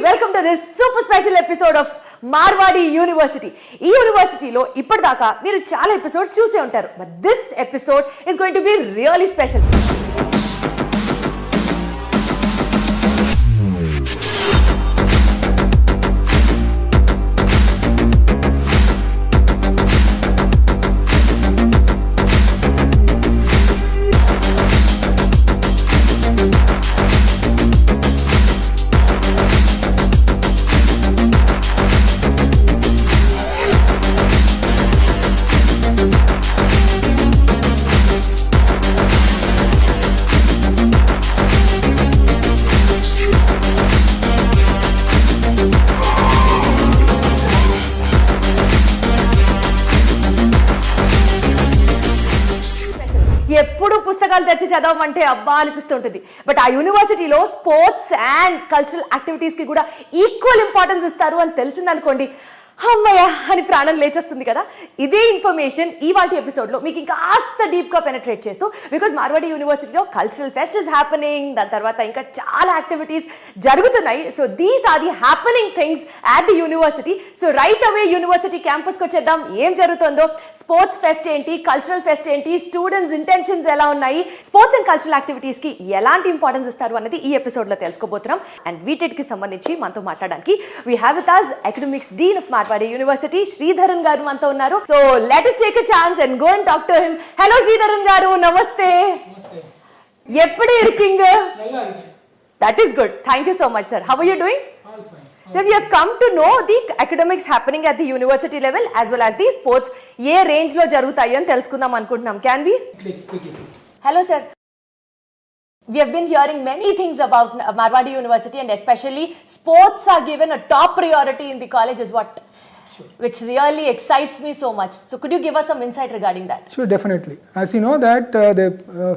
Welcome to this super special episode of Marwadi university. ఈ యూనివర్సిటీలో ఇప్పటిదాకా మీరు చాలా ఎపిసోడ్స్ చూసే ఉంటారు, but this episode is going to be really special. ఎప్పుడు పుస్తకాలు తెరిచి చదవమంటే అబ్బా అనిపిస్తుంటుంది, బట్ ఆ యూనివర్సిటీలో స్పోర్ట్స్ అండ్ కల్చరల్ యాక్టివిటీస్ కి కూడా ఈక్వల్ ఇంపార్టెన్స్ ఇస్తారు అని తెలిసిందనుకోండి, అమ్మయ్య అని ప్రాణం లేచేస్తుంది కదా. ఇదే ఇన్ఫర్మేషన్ ఇవాళ ఎపిసోడ్లో మీకు ఇంకా కాస్త డీప్గా పెనట్రేట్ చేస్తూ, బికాజ్ మార్వాడి యూనివర్సిటీలో కల్చరల్ ఫెస్ట్ ఇస్ హ్యాపెనింగ్, దాని తర్వాత ఇంకా చాలా యాక్టివిటీస్ జరుగుతున్నాయి. So these are the happening things at the university. So right away university క్యాంపస్కి వచ్చేద్దాం. ఏం జరుగుతుందో, స్పోర్ట్స్ ఫెస్ట్ ఏంటి, కల్చరల్ ఫెస్ట్ ఏంటి, స్టూడెంట్స్ ఇంటెన్షన్స్ ఎలా ఉన్నాయి, స్పోర్ట్స్ అండ్ కల్చరల్ యాక్టివిటీస్కి ఎలాంటి ఇంపార్టెన్స్ ఇస్తారు అన్నది ఈ ఎపిసోడ్లో తెలుసుకోబోతున్నాం. అండ్ వీటికి సంబంధించి మనతో మాట్లాడడానికి we have with us academics dean of Marwadi university Sridharan garu మనతో ఉన్నారు. So let us take a chance and go and talk to him. Hello Sridharan గారు, నమస్తే. ఎప్పుడు ఇరుకింగ్? That is good. Thank you so much, sir. How are you doing? All fine. So we have come to know the academics happening at the university level as well as the sports A range లో జరుగుతాయి అని తెలుసుకుందాం అనుకుంటున్నాం. Can we? Hello sir. We have been hearing many things about Marwadi University, and especially sports are given a top priority in the college is what? Sure. Which really excites me so much. So could you give us some insight regarding that? Sure, definitely. As you know that the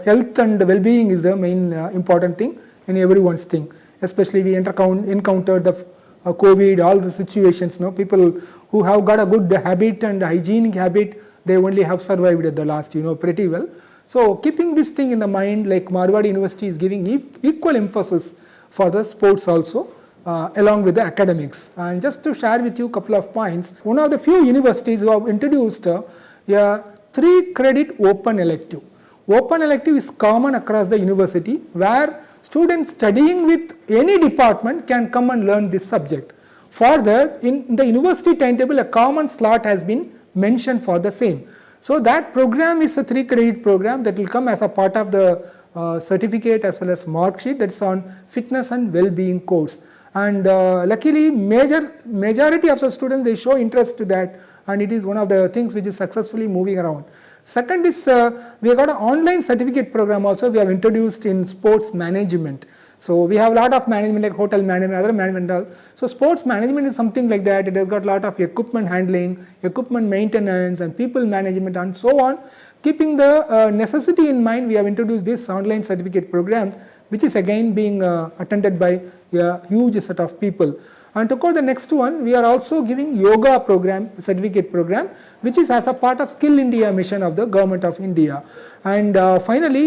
health and well-being is the main important thing in everyone's thing. Especially we encounter the COVID, all the situations. No, people who have got a good habit and hygienic habit, they only have survived at the last, pretty well. So keeping this thing in the mind, like Marwadi University is giving equal emphasis for the sports also, along with the academics. And just to share with you a couple of points, one of the few universities who have introduced a 3-credit open elective. Open elective is common across the university, where students studying with any department can come and learn this subject. Further, in the university timetable, a common slot has been mentioned for the same. So that program is a 3-credit program that will come as a part of the certificate as well as mark sheet, that's on fitness and well-being course. And luckily majority of the students, they show interest to that, and it is one of the things which is successfully moving around. Second is we have got an online certificate program also we have introduced in sports management. So we have a lot of management like hotel management, other management. So sports management is something like that. It has got a lot of equipment handling, equipment maintenance and people management and so on. Keeping the necessity in mind, we have introduced this online certificate program, which is again being attended by a huge set of people. And to go the next one, we are also giving yoga program, certificate program, which is as a part of Skill India mission of the government of India. And finally,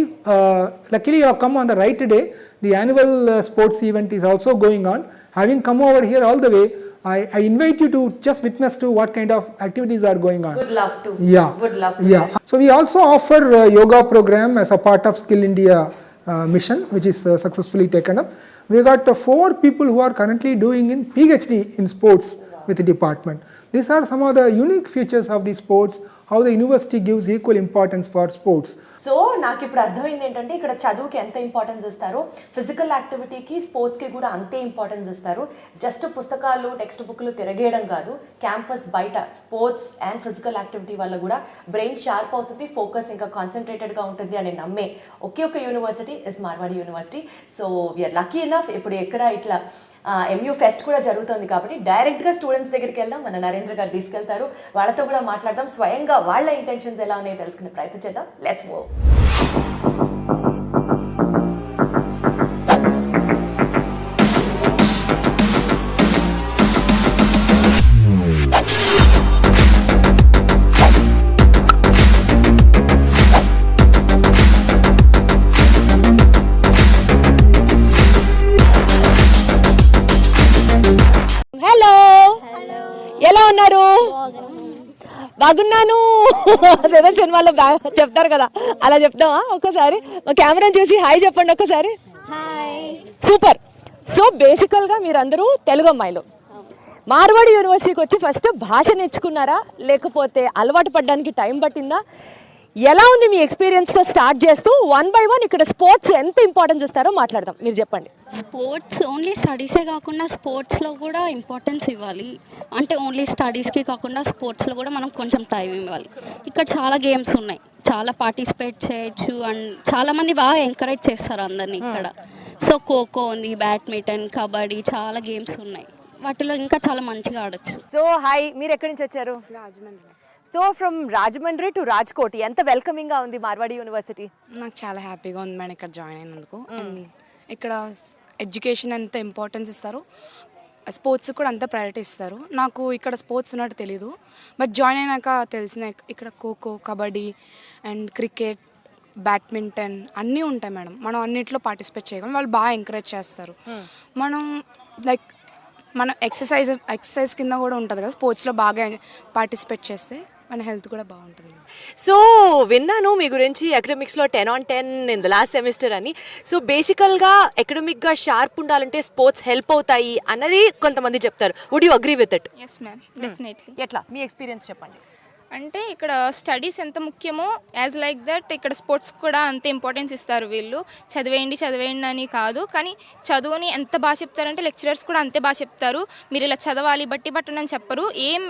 luckily you have come on the right day. The annual sports event is also going on. Having come over here all the way, I invite you to just witness to what kind of activities are going on. Would love to. Yeah. Would love to. Yeah. So we also offer yoga program as a part of Skill India mission, which is successfully taken up. We got 4 people who are currently doing in PhD in sports with the department. These are some of the unique features of the sports, how the university gives equal importance for sports. So నాకు ఇప్పుడు అర్థమైంది ఏంటంటే, ఇక్కడ చదువుకి ఎంత importance ఇస్తారో physical యాక్టివిటీకి స్పోర్ట్స్కి కూడా అంతే ఇంపార్టెన్స్ ఇస్తారు. జస్ట్ పుస్తకాలు టెక్స్ట్ బుక్లు తిరగేయడం కాదు, క్యాంపస్ బయట స్పోర్ట్స్ అండ్ ఫిజికల్ యాక్టివిటీ వల్ల కూడా బ్రెయిన్ షార్ప్ అవుతుంది, ఫోకస్ ఇంకా కాన్సన్ట్రేటెడ్గా ఉంటుంది అని నమ్మే ఒకే ఒక university is Marwadi university. So we're lucky enough ఇప్పుడు ఎక్కడ ఇట్లా ఎంయూ ఫెస్ట్ కూడా జరుగుతుంది కాబట్టి డైరెక్ట్గా స్టూడెంట్స్ దగ్గరికి వెళ్దాం. మన నరేంద్ర గారు తీసుకెళ్తారు, వాళ్ళతో కూడా మాట్లాడదాం, స్వయంగా వాళ్ళ ఇంటెన్షన్స్ ఎలా ఉన్నాయో తెలుసుకునే ప్రయత్నం చేద్దాం. Let's move. ఉన్నారు? బాగున్నాను. అదేదో సినిమాలో చెప్తారు కదా, అలా చెప్తావా? ఒక్కసారి మా కెమెరా చూసి హాయ్ చెప్పండి ఒక్కసారి. సూపర్. సో బేసికల్గా మీరందరూ తెలుగు అమ్మాయిలు మార్వాడి యూనివర్సిటీకి వచ్చి ఫస్ట్ భాష నేర్చుకున్నారా, లేకపోతే అలవాటు పడడానికి టైం పట్టిందా? ఎలా ఉంది మీ ఎక్స్పీరియన్స్తో స్టార్ట్ చేస్తూ 1 by 1 ఇక్కడ స్పోర్ట్స్ ఎంత ఇంపార్టెన్స్ ఇస్తారో మాట్లాడదాం. మీరు చెప్పండి. స్పోర్ట్స్ ఓన్లీ స్టడీసే కాకుండా స్పోర్ట్స్లో కూడా ఇంపార్టెన్స్ ఇవ్వాలి. అంటే ఓన్లీ స్టడీస్కి కాకుండా స్పోర్ట్స్లో కూడా మనం కొంచెం టైం ఇవ్వాలి. ఇక్కడ చాలా గేమ్స్ ఉన్నాయి, చాలా పార్టిసిపేట్ చేయొచ్చు అండ్ చాలామంది బాగా ఎంకరేజ్ చేస్తారు అందరినీ ఇక్కడ. సో ఖోఖో ఉంది, బ్యాడ్మింటన్, కబడ్డీ, చాలా గేమ్స్ ఉన్నాయి. వాటిలో ఇంకా చాలా మంచిగా ఆడొచ్చు. సో హాయ్, మీరు ఎక్కడి నుంచి వచ్చారు? Rajahmundry. So from Rajahmundry to Rajkot ఎంత వెల్కమింగ్గా ఉంది మార్వాడి యూనివర్సిటీ? నాకు చాలా హ్యాపీగా ఉంది మేడం ఇక్కడ జాయిన్ అయినందుకు. అండ్ ఇక్కడ ఎడ్యుకేషన్ ఎంత ఇంపార్టెన్స్ ఇస్తారు, స్పోర్ట్స్ కూడా అంత ప్రయారిటీ ఇస్తారు. నాకు ఇక్కడ స్పోర్ట్స్ ఉన్నట్టు తెలీదు, బట్ జాయిన్ అయినాక తెలిసిన ఇక్కడ kho kho, kabaddi and cricket, badminton అన్నీ ఉంటాయి మేడం. మనం అన్నింటిలో పార్టిసిపేట్ చేయగలం. వాళ్ళు బాగా ఎంకరేజ్ చేస్తారు. మనం లైక్ మనం ఎక్సర్సైజ్ కింద కూడా ఉంటుంది కదా, స్పోర్ట్స్లో బాగా పార్టిసిపేట్ చేస్తే మన హెల్త్ కూడా బాగుంటుంది. సో విన్నాను మీ గురించి అకాడమిక్స్లో 10 on 10 in the last semester అని. సో బేసికల్గా అకాడమిక్గా షార్ప్ ఉండాలంటే స్పోర్ట్స్ హెల్ప్ అవుతాయి అన్నది కొంతమంది చెప్తారు. Would you agree with it? Yes ma'am, definitely. ఎట్లా మీ ఎక్స్పీరియన్స్ చెప్పండి. అంటే ఇక్కడ స్టడీస్ ఎంత ముఖ్యమో యాజ్ లైక్ దట్ ఇక్కడ స్పోర్ట్స్ కూడా అంతే ఇంపార్టెన్స్ ఇస్తారు. వీళ్ళు చదివేయండి అని కాదు, కానీ చదువుని ఎంత బాగా చెప్తారంటే లెక్చరర్స్ కూడా అంతే బాగా చెప్తారు. మీరు ఇలా చదవాలి బట్టి అని చెప్పరు. ఏం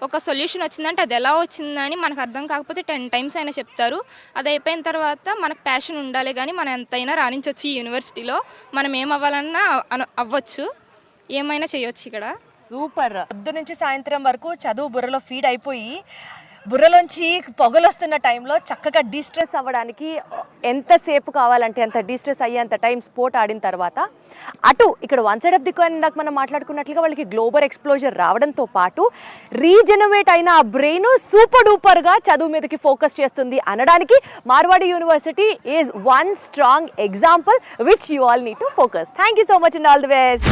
ఒక సొల్యూషన్ వచ్చిందంటే అది ఎలా వచ్చిందని మనకు అర్థం కాకపోతే 10 times అయినా చెప్తారు. అది అయిపోయిన తర్వాత మనకు ప్యాషన్ ఉండాలి, కానీ మనం ఎంతైనా రాణించవచ్చు ఈ యూనివర్సిటీలో. మనం ఏమవ్వాలన్నా అవ్వచ్చు, ఏమైనా చేయొచ్చు ఇక్కడ. సూపర్. పొద్దు నుంచి సాయంత్రం వరకు చదువు బుర్రలో ఫీడ్ అయిపోయి బుర్రలోంచి పొగలు వస్తున్న టైంలో చక్కగా డిస్ట్రెస్ అవ్వడానికి ఎంతసేపు కావాలంటే అంత డిస్ట్రెస్ అయ్యేంత టైం స్పోర్ట్ ఆడిన తర్వాత అటు ఇక్కడ one side of the coin ఇందాక మనం మాట్లాడుకున్నట్లుగా వాళ్ళకి గ్లోబల్ ఎక్స్ప్లోజర్ రావడంతో పాటు రీజెనరేట్ అయిన ఆ బ్రెయిన్ సూపర్ డూపర్గా చదువు మీదకి ఫోకస్ చేస్తుంది అనడానికి Marwadi university is one strong example which you all need to focus. Thank you so much and all the best.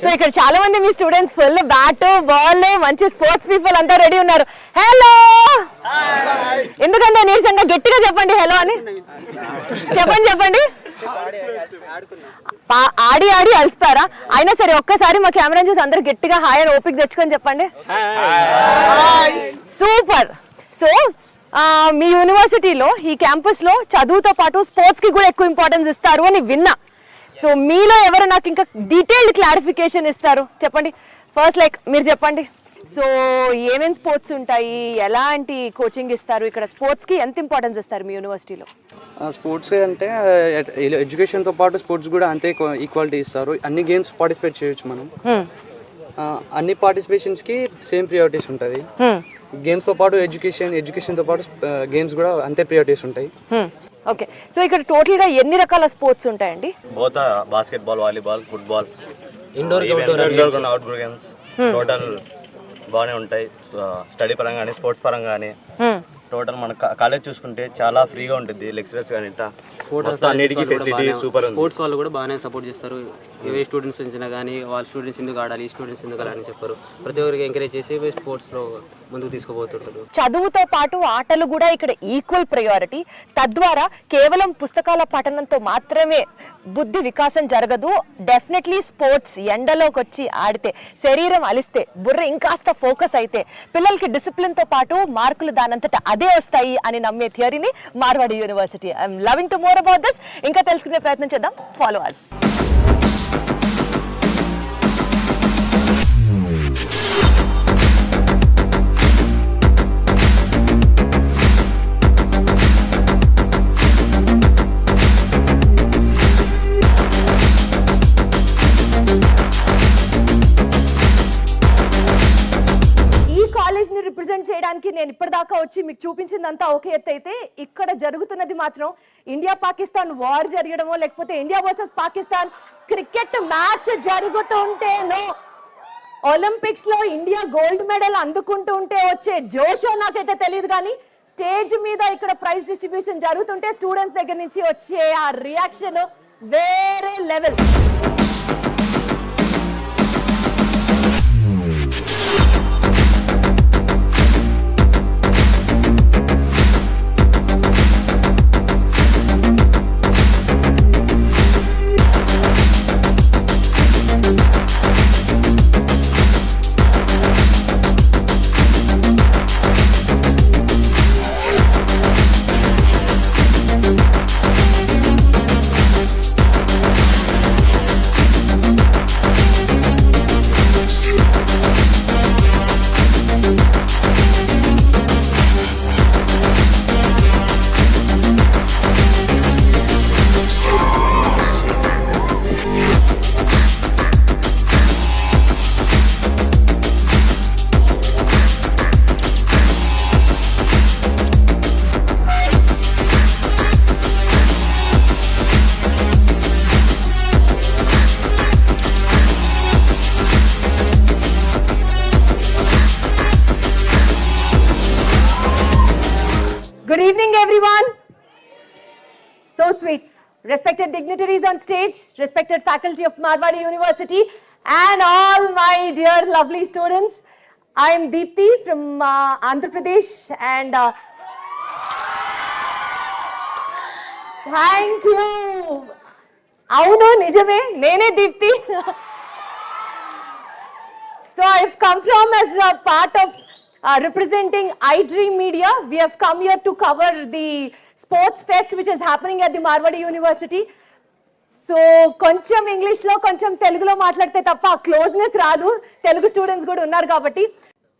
So ఇక్కడ చాలా మంది మీ స్టూడెంట్స్ ఫుల్ బ్యాట్ బాల్ మంచి స్పోర్ట్స్ పీపుల్ అంతా రెడీ ఉన్నారు. హలో, ఎందుకంటే నీరసంగా గట్టిగా చెప్పండి హలో అని. చెప్పండి. ఆడి అలసిపారా? అయినా సరే ఒక్కసారి మా కెమెరా చూసి అందరు గట్టిగా హాయ్ అని ఓపిక తెచ్చుకొని చెప్పండి. సూపర్. సో మీ యూనివర్సిటీలో ఈ క్యాంపస్లో చదువుతో పాటు స్పోర్ట్స్కి కూడా ఎక్కువ ఇంపార్టెన్స్ ఇస్తారు అని విన్నా. సో మీలో ఎవరు నాకు ఇంకా డీటెయిల్డ్ క్లారిఫికేషన్ ఇస్తారు చెప్పండి. ఫస్ట్ లైక్ మీరు చెప్పండి. సో ఏమేమి స్పోర్ట్స్ ఉంటాయి, ఎలాంటి కోచింగ్ ఇస్తారు, ఇక్కడ స్పోర్ట్స్కి ఎంత ఇంపార్టెన్స్ ఇస్తారు మీ యూనివర్సిటీలో? స్పోర్ట్స్ అంటే ఎడ్యుకేషన్తో పాటు స్పోర్ట్స్ కూడా అంతే ఈక్వాలిటీ ఇస్తారు. అన్ని గేమ్స్ పార్టిసిపేట్ చేయొచ్చు మనం. అన్ని పార్టిసిపేషన్స్కి సేమ్ ప్రియారిటీస్ ఉంటుంది. గేమ్స్తో పాటు ఎడ్యుకేషన్తో పాటు గేమ్స్ కూడా అంతే ప్రియారిటీస్ ఉంటాయి. ఓకే. సో ఇక్కడ టోటల్గా ఎన్ని రకాల స్పోర్ట్స్ ఉంటాయండి? Both basketball, volleyball, football, indoor outdoor games total బాగానే ఉంటాయి. స్టడీ పరంగా కానీ స్పోర్ట్స్ పరంగా కానీ టోటల్ మన కాలేజ్ చూసుకుంటే చాలా ఫ్రీగా ఉంటుంది. లెక్చరర్స్ కానీ అన్నిటికీ ఫెసిలిటీ సూపర్ ఉంది. స్పోర్ట్స్ వాళ్ళు కూడా బాగానే సపోర్ట్ చేస్తారు. ఏ స్టూడెంట్స్ వచ్చినా కానీ వాళ్ళ స్టూడెంట్స్ ఎందుకు ఆడాలి, ఈ స్టూడెంట్స్ ఎందుకు ఆడాలని చెప్పారు. ప్రతి ఒక్కరికి ఎంకరేజ్ చేసి స్పోర్ట్స్లో ముందుకు తీసుకుపోతుంటారు. చదువుతో పాటు ఆటలు కూడా ఇక్కడ ఈక్వల్ ప్రయారిటీ. తద్వారా కేవలం పుస్తకాల పఠనంతో మాత్రమే బుద్ధి వికాసం జరగదు. డెఫినెట్లీ స్పోర్ట్స్ ఎండలోకి వచ్చి ఆడితే, శరీరం అలిస్తే, బుర్ర ఇంకాస్త ఫోకస్ అయితే పిల్లలకి డిసిప్లిన్తో పాటు మార్కులు దానంతటా అదే వస్తాయి అని నమ్మే థియరీని Marwadi university. I'm loving to more about this. ఇంకా తెలుసుకునే ప్రయత్నం చేద్దాం. Follow us. రిప్రజెంట్ చేయడానికి నేను ఇప్పటిదాకా వచ్చి మీకు చూపించిందంతా ఓకే ఎత్తు అయితే, ఇక్కడ జరుగుతున్నది మాత్రం ఇండియా పాకిస్తాన్ వార్ జరగడమో లేకపోతే India versus Pakistan cricket match జరుగుతుంటేనో ఒలింపిక్స్ లో ఇండియా గోల్డ్ మెడల్ అందుకుంటూ ఉంటే వచ్చే జోషో నాకైతే తెలియదు. కానీ స్టేజ్ మీద ఇక్కడ ప్రైజ్ డిస్ట్రిబ్యూషన్ జరుగుతుంటే స్టూడెంట్స్ దగ్గర నుంచి వచ్చే ఆ రియాక్షన్ వేరే level. Good evening, everyone. So sweet. Respected dignitaries on stage, respected faculty of Marwadi University, and all my dear lovely students. I am Deepthi from Andhra Pradesh, and thank you. Avunu nijame, nene Deepthi. So I've come from as a part of representing iDream Media. We have come here to cover the sports fest which is happening at the Marwadi University. So koncham English lo koncham Telugu lo maatladte tappa closeness raadu, Telugu students kuda unnaru kabatti.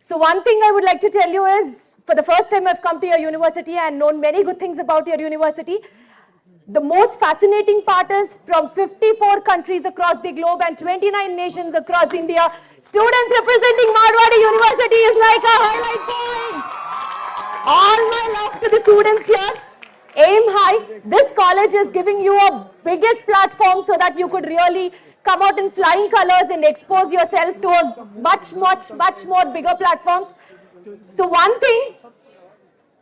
So one thing I would like to tell you is, for the first time I've come to your university and known many good things about your university. The most fascinating part is, from 54 countries across the globe and 29 nations across India, students representing Marwadi University is like a highlight point. All my love to the students here. Aim high. This college is giving you a biggest platform so that you could really come out in flying colors and expose yourself to a much more bigger platforms. So one thing,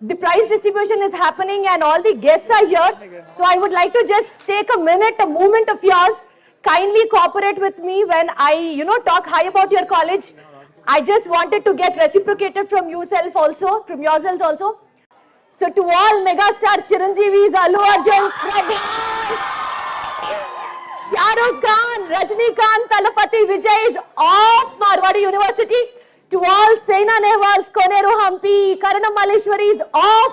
the prize distribution is happening and all the guests are here. So I would like to just take a moment of yours. Kindly cooperate with me when I, talk high about your college. I just wanted to get reciprocated from yourselves also. So to all megastar Chiranjeevis, Allu Arjun, Prabhas, Shah Rukh Khan, Rajnikant, Talapati Vijay's of Marwadi University. To all Saina Nehwals, Koneru Hampi, Karanam Malleshwaris of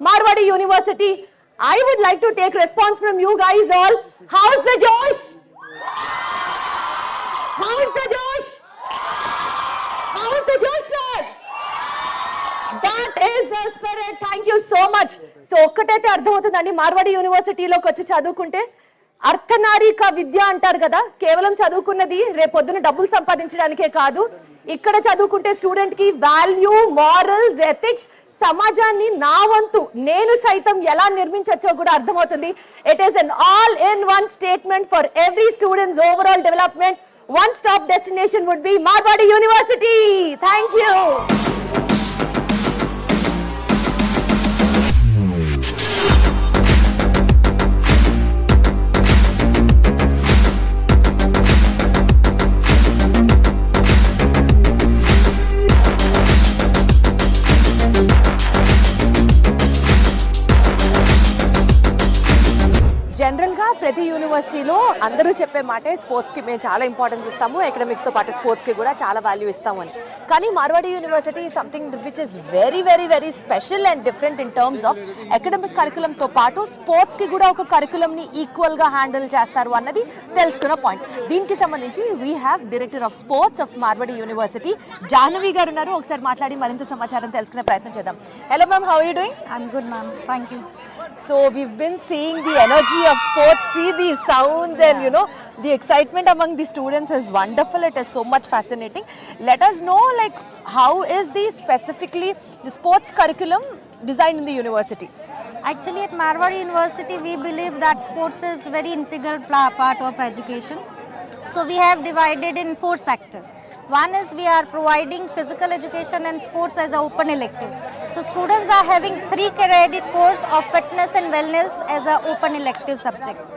Marwadi University, I would like to take response from you guys all. How's the Josh? How's the Josh? How's the Josh, lad? That is the spirit. Thank you so much. So ఒక్కటైతే అర్థమవుతుందండి, మార్వాడి యూనివర్సిటీలోకి వచ్చి చదువుకుంటే అర్థనారీక విద్య అంటారు కదా, కేవలం చదువుకున్నది రేపొద్దున డబ్బులు సంపాదించడానికే కాదు. ఇక్కడ చదువుకుంటే స్టూడెంట్ కి వాల్యూ, మారల్స్, ఎథిక్స్, సమాజాన్ని నా వంతు నేను సైతం ఎలా నిర్మించచ్చో కూడా అర్థమవుతుంది. It is an all in one statement for every students overall development. One stop destination would be Marwadi university. Thank you. జనరల్గా ప్రతి యూనివర్సిటీలో అందరూ చెప్పే మాటే స్పోర్ట్స్కి మేము చాలా ఇంపార్టెన్స్ ఇస్తాము, ఎకడమిక్స్తో పాటు స్పోర్ట్స్కి కూడా చాలా వాల్యూ ఇస్తాము అని. కానీ Marwadi university something which is very very very special and different in terms of academic కరికులంతో పాటు స్పోర్ట్స్కి కూడా ఒక కరికులంని ఈక్వల్గా హ్యాండిల్ చేస్తారు అన్నది తెలుసుకున్న పాయింట్. దీనికి సంబంధించి we have director of sports of Marwadi university Jahnavi garu ఉన్నారు. ఒకసారి మాట్లాడి మరింత సమాచారం తెలుసుకునే ప్రయత్నం చేద్దాం. Hello ma'am, how are you doing? I'm good, ma'am. Thank you. So we've been seeing the energy of sports, see the sounds, and the excitement among the students is wonderful. It is so much fascinating. Let us know, like, how is specifically the sports curriculum designed in the university? Actually, at Marwadi University, we believe that sports is very integral part of education. So we have divided in 4 sectors. One is we are providing physical education and sports as an open elective. So students are having 3 credit course of fitness and wellness as an open elective subjects.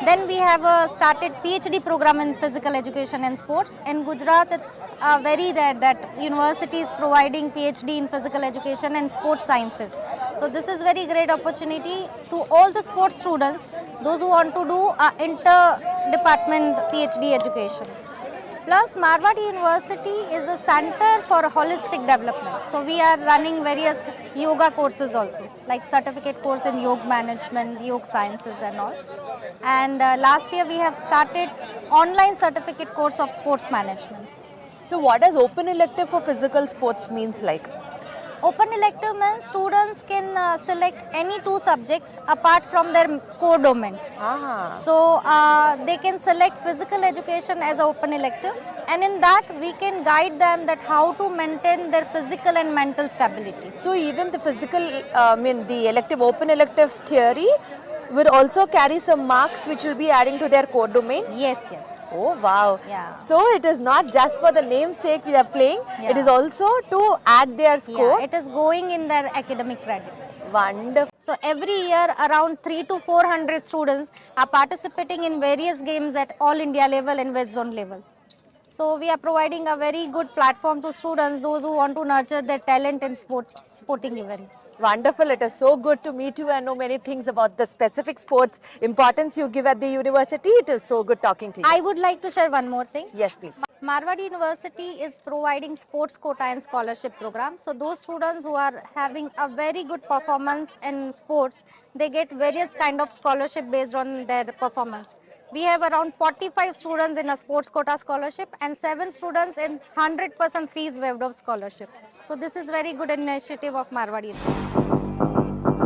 Then we have started PhD program in physical education and sports. In Gujarat, it's very rare that university is providing PhD in physical education and sports sciences. So this is very great opportunity to all the sports students, those who want to do inter-department PhD education. Plus, Marwadi University is a center for holistic development. So we are running various yoga courses also, like certificate course in yoga management, yoga sciences and all. And last year we have started online certificate course of sports management. So what does open elective for physical sports means like? Open elective means students can select any 2 subjects apart from their core domain. So they can select physical education as an open elective, and in that we can guide them that how to maintain their physical and mental stability. So even the physical, the elective, open elective theory will also carry some marks which will be adding to their core domain? Yes, yes. Oh wow. Yeah. So it is not just for the namesake we are playing, Yeah. it is also to add their score. Yeah, it is going in their academic credits. Wonderful. So every year around 300 to 400 students are participating in various games at all India level and West Zone level. So we are providing a very good platform to students, those who want to nurture their talent in sporting events. Wonderful. It is so good to meet you and know many things about the specific sports importance you give at the university. It is so good talking to you. I would like to share one more thing. Yes, please. Marwadi University is providing sports quota and scholarship program. So those students who are having a very good performance in sports, they get various kind of scholarship based on their performance. We have around 45 students in a sports quota scholarship and 7 students in 100% fees waived of scholarship. So this is very good initiative of Marwadi University.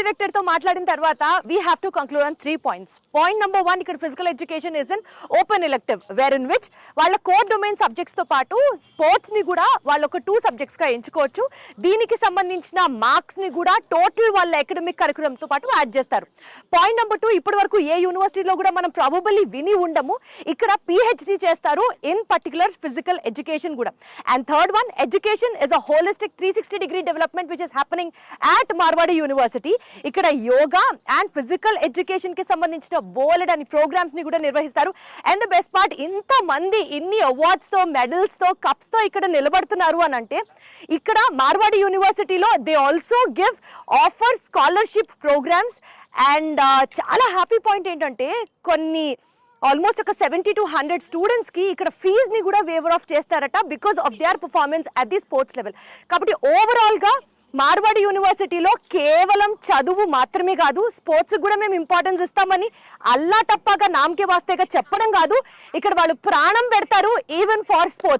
director తో మాట్లాడిన తర్వాత we have to conclude on 3 points. Point number 1, ఇక్కడ physical education is an open elective wherein which వాళ్ళ core domain subjects తో పాటు sports ని కూడా వాళ్ళ ఒక 2 subjects గా ఎంచుకోవచ్చు. దీనికి సంబంధించిన మార్క్స్ ని కూడా టోటల్ వాళ్ళ అకాడమిక్ కరికులం తో పాటు యాడ్ చేస్తారు. పాయింట్ నెంబర్ 2, ఇప్పటివరకు ఏ యూనివర్సిటీలో కూడా మనం ప్రాబబల్లీ విని ఉండము, ఇక్కడ PhD చేస్తారు ఇన్ పర్టికులర్ ఫిజికల్ ఎడ్యుకేషన్ కూడా. And third one, education is a holistic 360 degree development which is happening at Marwadi University. ఇక్కడ యోగా అండ్ ఫిజికల్ ఎడ్యుకేషన్ కి సంబంధించిన బోలెడ్ అని ప్రోగ్రామ్స్ ని కూడా నిర్వహిస్తారు. అండ్ ద బెస్ట్ పార్ట్, ఇంత మంది ఇన్ని అవార్డ్స్ తో, మెడల్స్ తో, కప్స్ తో ఇక్కడ నిలబడుతున్నారు అని అంటే ఇక్కడ మార్వాడి యూనివర్సిటీలో they also give offer scholarship programs. And చాలా హ్యాపీ పాయింట్ ఏంటంటే కొన్ని ఆల్మోస్ట్ ఒక 70 to 100 స్టూడెంట్స్ కి ఇక్కడ ఫీజ్ ని కూడా వేవర్ ఆఫ్ చేస్తారట because of their performance at the sports level. కాబట్టి ఓవరాల్ గా మార్వాడి యూనివర్సిటీలో కేవలం చదువు మాత్రమే కాదు, స్పోర్ట్స్ కూడా మేము ఇంపార్టెన్స్ ఇస్తామని అల్లా టప్పాగా నామకే వాస్తేగా చెప్పడం కాదు, ఇక్కడ వాళ్ళు ప్రాణం పెడతారు ఈవెన్ ఫార్ స్పోర్ట్స్.